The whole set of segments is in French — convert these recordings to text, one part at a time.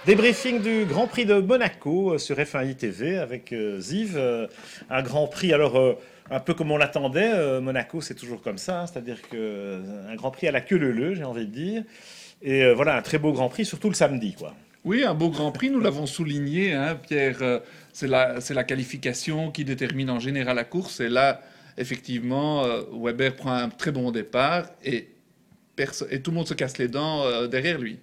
Débriefing du Grand Prix de Monaco sur F1 TV avec Ziv. Un Grand Prix, alors un peu comme on l'attendait. Monaco, c'est toujours comme ça, hein, c'est-à-dire que un Grand Prix à la queue leu-leu, j'ai envie de dire. Et voilà, un très beau Grand Prix, surtout le samedi, quoi. Oui, un beau Grand Prix, nous l'avons souligné, hein, Pierre. C'est la qualification qui détermine en général la course. Et là, effectivement, Weber prend un très bon départ et tout le monde se casse les dents derrière lui.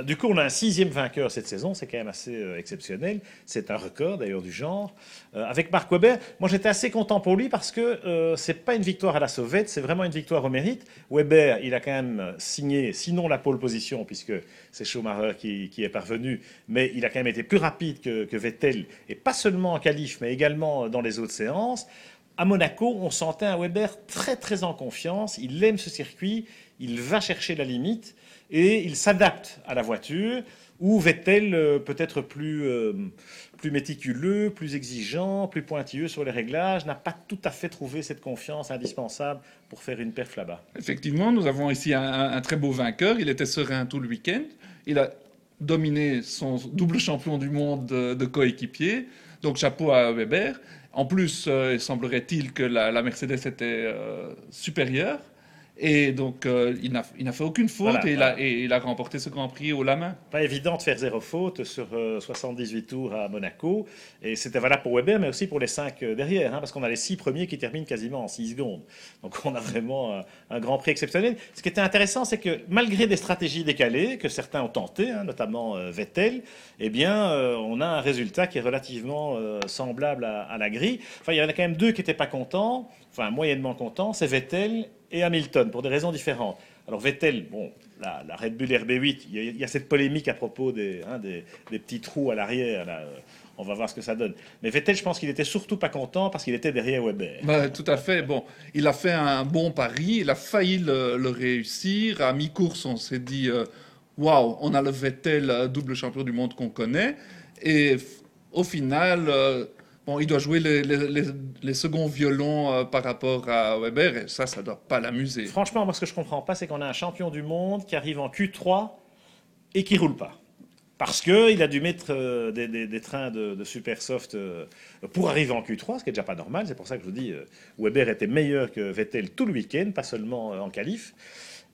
Du coup, on a un sixième vainqueur cette saison, c'est quand même assez exceptionnel. C'est un record d'ailleurs du genre. Avec Marc Webber, moi j'étais assez content pour lui parce que c'est pas une victoire à la sauvette, c'est vraiment une victoire au mérite. Webber, il a quand même signé, sinon la pole position, puisque c'est Schumacher qui est parvenu, mais il a quand même été plus rapide que Vettel, et pas seulement en qualif, mais également dans les autres séances. À Monaco, on sentait un Webber très très en confiance, il aime ce circuit, il va chercher la limite et il s'adapte à la voiture, ou Vettel peut-être plus méticuleux, plus exigeant, plus pointilleux sur les réglages, n'a pas tout à fait trouvé cette confiance indispensable pour faire une perf là-bas. Effectivement, nous avons ici un très beau vainqueur. Il était serein tout le week-end. Il a dominé son double champion du monde de coéquipier. Donc chapeau à Weber. En plus, il semblerait-il que la Mercedes était supérieure. Et donc, il n'a fait aucune faute Voilà, et voilà. il a remporté ce Grand Prix haut la main. Pas évident de faire zéro faute sur 78 tours à Monaco. Et c'était valable pour Weber, mais aussi pour les 5 derrière, hein, parce qu'on a les 6 premiers qui terminent quasiment en 6 secondes. Donc on a vraiment un Grand Prix exceptionnel. Ce qui était intéressant, c'est que malgré des stratégies décalées, que certains ont tentées, hein, notamment Vettel, eh bien, on a un résultat qui est relativement semblable à la grille. Enfin, il y en a quand même deux qui n'étaient pas contents, enfin moyennement contents, c'est Vettel et Hamilton, pour des raisons différentes. Alors Vettel, bon, la Red Bull RB8, il y a cette polémique à propos des petits trous à l'arrière. Là, on va voir ce que ça donne. Mais Vettel, je pense qu'il était surtout pas content parce qu'il était derrière Weber. Tout à fait. Bon, il a fait un bon pari, il a failli le réussir. À mi-course, on s'est dit, waouh, on a le Vettel, double champion du monde qu'on connaît. Et au final, bon, il doit jouer les seconds violons par rapport à Weber, et ça doit pas l'amuser. Franchement, moi, ce que je comprends pas, c'est qu'on a un champion du monde qui arrive en Q3 et qui roule pas. Parce qu'il a dû mettre des trains de super soft pour arriver en Q3, ce qui est déjà pas normal. C'est pour ça que je vous dis, Weber était meilleur que Vettel tout le week-end, pas seulement en qualif.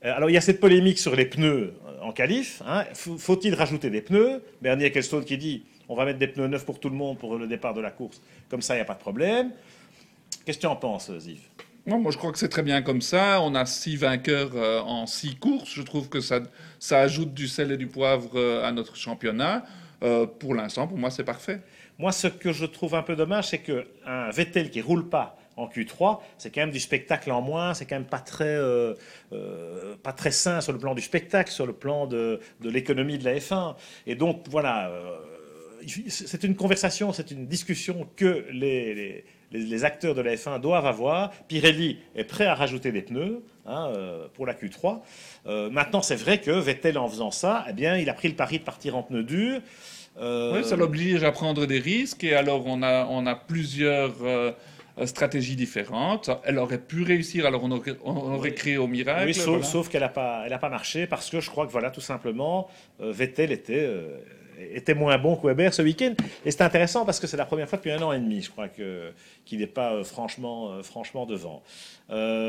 Alors il y a cette polémique sur les pneus en qualif. Hein. Faut-il rajouter des pneus? Bernie Ecclestone qui dit on va mettre des pneus neufs pour tout le monde pour le départ de la course. Comme ça, il n'y a pas de problème. Qu'est-ce que tu en penses, Ziv? Non, moi je crois que c'est très bien comme ça. On a 6 vainqueurs en 6 courses. Je trouve que ça ajoute du sel et du poivre à notre championnat. Pour l'instant, pour moi, c'est parfait. Moi, ce que je trouve un peu dommage, c'est qu'un Vettel qui roule pas en Q3, c'est quand même du spectacle en moins, c'est quand même pas très sain sur le plan du spectacle, sur le plan de l'économie de la F1. Et donc, voilà, c'est une conversation, c'est une discussion que les acteurs de la F1 doivent avoir. Pirelli est prêt à rajouter des pneus, hein, pour la Q3. Maintenant, c'est vrai que Vettel, en faisant ça, eh bien, il a pris le pari de partir en pneus durs. Oui, ça Euh, l'oblige à prendre des risques et alors on a plusieurs stratégies différentes. Elle aurait pu réussir, alors on aurait oui, créé au oui, miracle, sauf, voilà. sauf qu'elle n'a pas marché parce que je crois que voilà, tout simplement, Vettel était moins bon que Weber ce week-end. Et c'est intéressant parce que c'est la première fois depuis 1 an et demi, je crois, qu'il n'est pas franchement devant.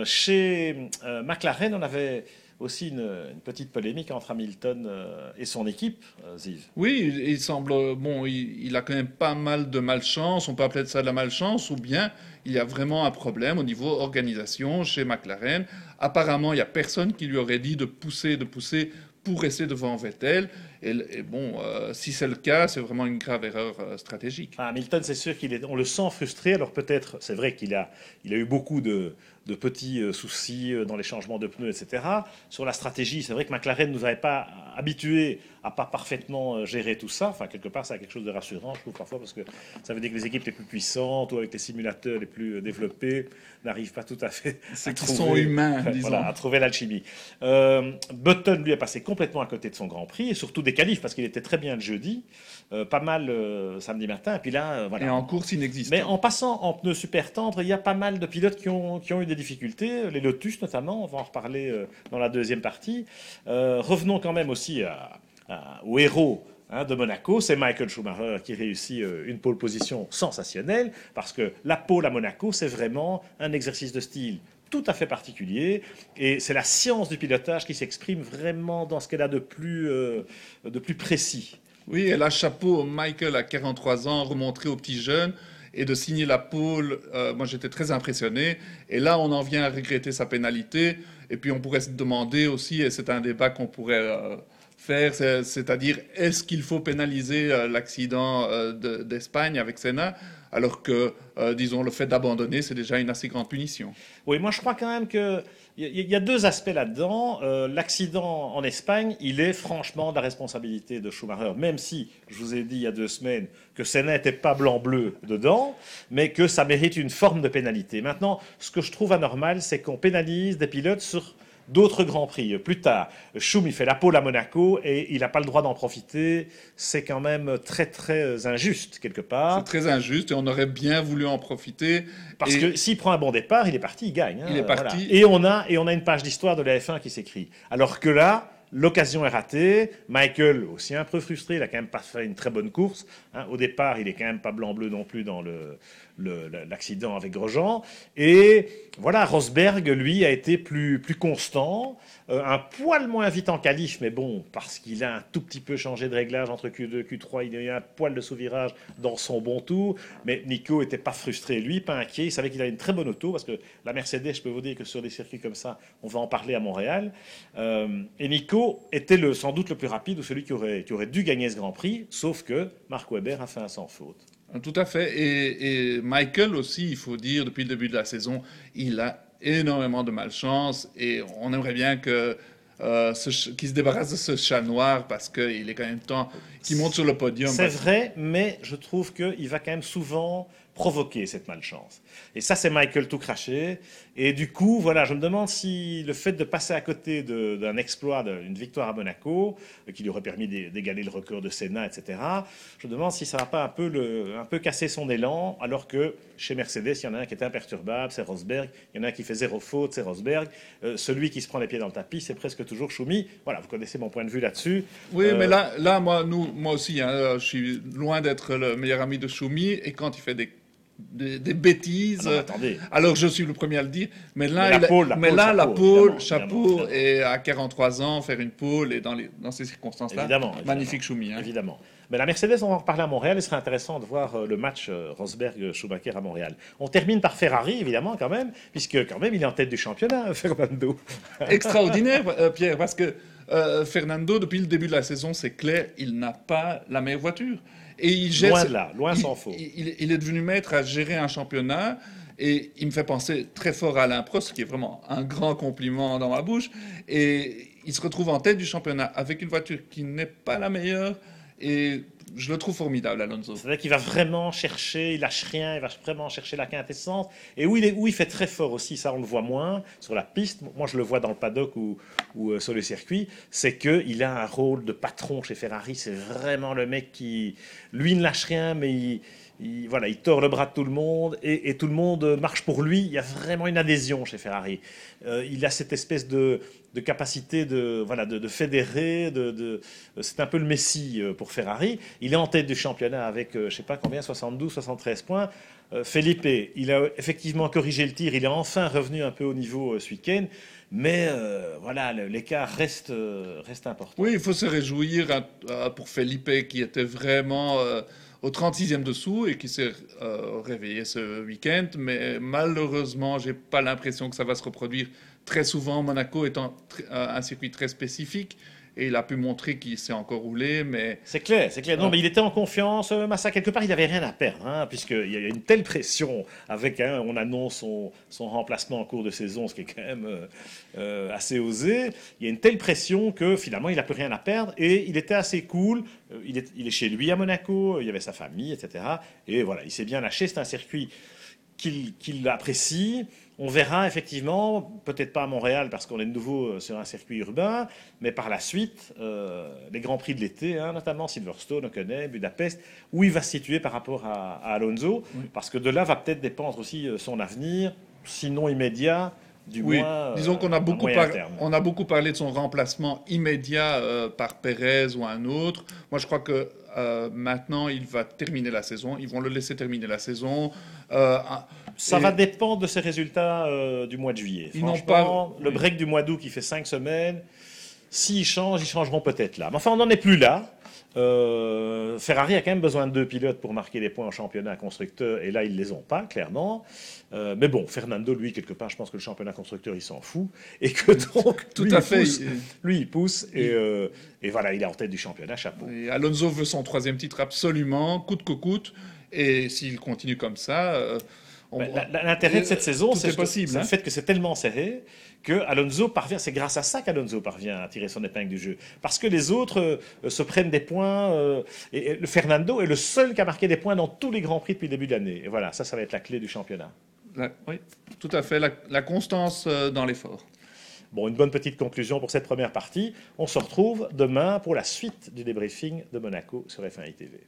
Chez McLaren, on avait aussi une petite polémique entre Hamilton et son équipe, Ziv. Oui, il semble, bon, il a quand même pas mal de malchance, on peut appeler ça de la malchance, ou bien il y a vraiment un problème au niveau organisation chez McLaren. Apparemment, il n'y a personne qui lui aurait dit de pousser pour rester devant Vettel. Et bon, si c'est le cas, c'est vraiment une grave erreur stratégique. Enfin, Hamilton, c'est sûr on le sent frustré. Alors peut-être, c'est vrai il a eu beaucoup de petits soucis dans les changements de pneus, etc. Sur la stratégie, c'est vrai que McLaren ne nous avait pas habitués à pas parfaitement gérer tout ça. Enfin, quelque part, c'est quelque chose de rassurant, je trouve parfois, parce que ça veut dire que les équipes les plus puissantes ou avec les simulateurs les plus développés n'arrivent pas tout à fait à C'est qu'ils sont trouver, humains, voilà, disons. à trouver l'alchimie. Button, lui, est passé complètement à côté de son Grand Prix, et surtout des qualifs, parce qu'il était très bien le jeudi, pas mal samedi matin, et puis là, Et voilà. en course Mais inexistant. en passant en pneus super tendres, il y a pas mal de pilotes qui ont eu des difficultés, les Lotus notamment, on va en reparler dans la deuxième partie. Revenons quand même aussi aux héros de Monaco, c'est Michael Schumacher qui réussit une pole position sensationnelle, parce que la pole à Monaco, c'est vraiment un exercice de style tout à fait particulier, et c'est la science du pilotage qui s'exprime vraiment dans ce qu'elle a de plus précis. Oui, et là, chapeau, Michael, à 43 ans, remontrer aux petits jeunes et de signer la pole. Moi, j'étais très impressionné. Et là, on en vient à regretter sa pénalité. Et puis, on pourrait se demander aussi, et c'est un débat qu'on pourrait faire, c'est-à-dire, est-ce qu'il faut pénaliser l'accident d'Espagne avec Senna, alors que, disons, le fait d'abandonner, c'est déjà une assez grande punition. Oui, moi je crois quand même qu'il y a deux aspects là-dedans. L'accident en Espagne, il est franchement de la responsabilité de Schumacher, même si, je vous ai dit il y a 2 semaines, que Senna n'était pas blanc-bleu dedans, mais que ça mérite une forme de pénalité. Maintenant, ce que je trouve anormal, c'est qu'on pénalise des pilotes sur d'autres grands prix. Plus tard, Schum, il fait la pole à Monaco et il n'a pas le droit d'en profiter. C'est quand même très, très injuste, quelque part. C'est très injuste et on aurait bien voulu en profiter. Parce que s'il prend un bon départ, il est parti, il gagne. Il est parti. Voilà. Et on a une page d'histoire de la F1 qui s'écrit. Alors que là, l'occasion est ratée. Michael, aussi un peu frustré, il n'a quand même pas fait une très bonne course. Au départ, il est quand même pas blanc-bleu non plus dans l'accident avec Grosjean. Et voilà, Rosberg, lui, a été plus constant. Un poil moins vite en qualif, mais bon, parce qu'il a un tout petit peu changé de réglage entre Q2 et Q3, il a eu un poil de sous-virage dans son bon tour. Mais Nico n'était pas frustré, lui, pas inquiet. Il savait qu'il avait une très bonne auto, parce que la Mercedes, je peux vous dire que sur des circuits comme ça, on va en parler à Montréal. Et Nico était sans doute le plus rapide, ou celui qui aurait dû gagner ce Grand Prix, sauf que Mark Webber a fait un sans faute. Tout à fait. Et Michael aussi, il faut dire, depuis le début de la saison, il a énormément de malchance et on aimerait bien qu'il se débarrasse de ce chat noir parce qu'il est quand même temps qu'il monte sur le podium. C'est vrai, mais je trouve qu'il va quand même souvent provoquer cette malchance. Et ça, c'est Michael tout craché. Et du coup, voilà, je me demande si le fait de passer à côté d'un exploit, d'une victoire à Monaco, qui lui aurait permis d'égaler le record de Senna, etc., je me demande si ça ne va pas un peu casser son élan, alors que chez Mercedes, il y en a un qui est imperturbable, c'est Rosberg. Il y en a un qui fait 0 faute, c'est Rosberg. Celui qui se prend les pieds dans le tapis, c'est presque toujours Schumi. Voilà, vous connaissez mon point de vue là-dessus. Oui, mais là moi aussi, hein, je suis loin d'être le meilleur ami de Schumi, et quand il fait des bêtises. Ah non, attendez. Alors je suis le premier à le dire. Mais là, la pole, chapeau, et à 43 ans, faire une pole, et dans ces circonstances-là, magnifique Schumi. Hein. Évidemment. Mais la Mercedes, on va en reparler à Montréal. Il serait intéressant de voir le match Rosberg-Schumacher à Montréal. On termine par Ferrari, évidemment, quand même, puisque quand même, il est en tête du championnat, Fernando. Extraordinaire, Pierre, parce que Fernando, depuis le début de la saison, c'est clair, il n'a pas la meilleure voiture. Et il gère, loin de là, loin s'en faut. Il est devenu maître à gérer un championnat et il me fait penser très fort à Alain Prost, qui est vraiment un grand compliment dans ma bouche. Et il se retrouve en tête du championnat avec une voiture qui n'est pas la meilleure et je le trouve formidable, Alonso. C'est-à-dire qu'il va vraiment chercher, il lâche rien, il va vraiment chercher la quintessence. Et où il fait très fort aussi, ça on le voit moins sur la piste. Moi je le vois dans le paddock ou sur le circuit, c'est qu'il a un rôle de patron chez Ferrari. C'est vraiment le mec qui, lui, ne lâche rien, mais il tord le bras de tout le monde et tout le monde marche pour lui. Il y a vraiment une adhésion chez Ferrari. Il a cette espèce de capacité de fédérer. C'est un peu le Messi pour Ferrari. Il est en tête du championnat avec, je ne sais pas combien, 72, 73 points. Felipe, il a effectivement corrigé le tir. Il est enfin revenu un peu au niveau ce week-end. Mais l'écart reste important. Oui, il faut se réjouir pour Felipe qui était vraiment au 36e dessous et qui s'est réveillé ce week-end. Mais malheureusement, j'ai pas l'impression que ça va se reproduire très souvent. Monaco étant un circuit très spécifique. Et il a pu montrer qu'il s'est encore roulé, mais... C'est clair. Non, mais il était en confiance. Massa, quelque part, il n'avait rien à perdre, puisqu'il y a une telle pression avec, on annonce son remplacement en cours de saison, ce qui est quand même assez osé. Il y a une telle pression que, finalement, il n'a plus rien à perdre. Et il était assez cool. Il est chez lui à Monaco, il y avait sa famille, etc. Et voilà, il s'est bien lâché. C'est un circuit qu'il apprécie. On verra effectivement, peut-être pas à Montréal parce qu'on est de nouveau sur un circuit urbain, mais par la suite, les Grands Prix de l'été, notamment Silverstone, on connaît, Budapest, où il va se situer par rapport à Alonso, parce que de là va peut-être dépendre aussi son avenir, sinon immédiat, du Oui, moins disons qu'on a à beaucoup, moyen terme. on a beaucoup parlé de son remplacement immédiat par Pérez ou un autre. Moi, je crois que maintenant, il va terminer la saison. Ils vont le laisser terminer la saison. Ça Et va dépendre de ses résultats du mois de juillet. ils n'ont pas. Franchement, le Oui. break du mois d'août qui fait 5 semaines, s'ils changent, ils changeront peut-être là. Mais enfin, on n'en est plus là. Ferrari a quand même besoin de 2 pilotes pour marquer des points en championnat constructeur, et là, ils ne les ont pas, clairement. Mais bon, Fernando, lui, quelque part, je pense que le championnat constructeur, il s'en fout. Et que donc, Tout lui, à il fait. pousse, lui, il pousse, et voilà, il est en tête du championnat, chapeau. Et Alonso veut son troisième titre absolument, coûte que coûte. Et s'il continue comme ça, L'intérêt de cette saison, tout est possible. c'est Hein. le fait que c'est tellement serré que Alonso parvient, c'est grâce à ça qu'Alonso parvient à tirer son épingle du jeu. Parce que les autres se prennent des points, et le Fernando est le seul qui a marqué des points dans tous les Grands Prix depuis le début de l'année. Et voilà, ça va être la clé du championnat. Oui, tout à fait. La constance dans l'effort. Bon, une bonne petite conclusion pour cette première partie. On se retrouve demain pour la suite du débriefing de Monaco sur F1 ITV.